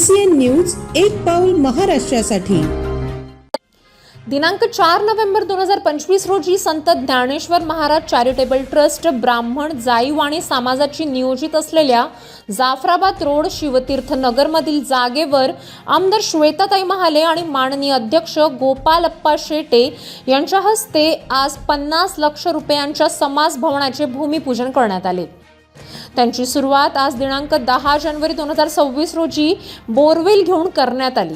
CCN news एक पाऊल महाराष्ट्रासाठी। दिनांक 4 नोव्हेंबर 2025 रोजी संत ज्ञानेश्वर महाराज चॅरिटेबल ट्रस्ट ब्राह्मण जाईवाणी समाजाची नियोजित असलेल्या जाफराबाद रोड शिवतीर्थ नगरमधील जागेवर आमदार श्वेताताई महाले आणि माननीय अध्यक्ष गोपालप्पा शेटे यांच्या हस्ते आज 50 लाख रुपयांच्या समाज भवनाचे भूमिपूजन करण्यात आले। त्यांची सुरुवात आज दिनांक 10 जानेवारी 2026 रोजी बोरवेल घेऊन करण्यात आली।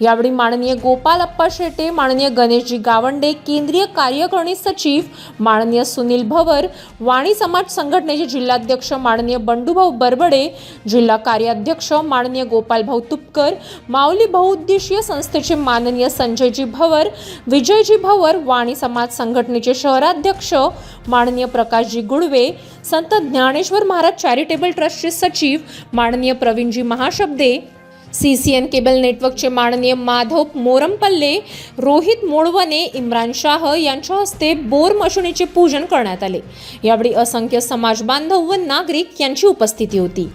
यावेळी माननीय गोपालप्पा शेटे, माननीय गणेशजी गावंडे, केंद्रीय कार्यकारिणी सचिव माननीय सुनील भवर, वाणी समाज संघटनेचे जिल्हाध्यक्ष माननीय बंडूभाऊ बरबडे, जिल्हा कार्याध्यक्ष माननीय गोपालभाऊ तुपकर, माऊली बहुउद्देशीय संस्थेचे माननीय संजयजी भवर, विजयजी भवर, वाणी समाज संघटनेचे शहराध्यक्ष माननीय प्रकाशजी गुडवे, संत ज्ञानेश्वर महाराज चॅरिटेबल ट्रस्टचे सचिव माननीय प्रवीणजी महाशब्दे, CCN केबल नेटवर्कचे माननीय माधव मोरमपल्ले, रोहित मोडवणे, इम्रान शाह यांच्या हस्ते बोर मशिनीचे पूजन करण्यात आले। यावेळी असंख्य समाज बांधव व नागरिक यांची उपस्थिती होती।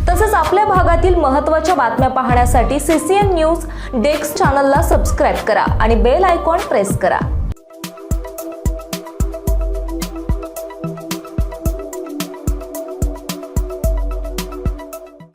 तसेच आपल्या भागातील महत्त्वाच्या बातम्या पाहण्यासाठी CCN न्यूज डेस्क चॅनलला सबस्क्राइब करा आणि बेल आयकॉन प्रेस करा।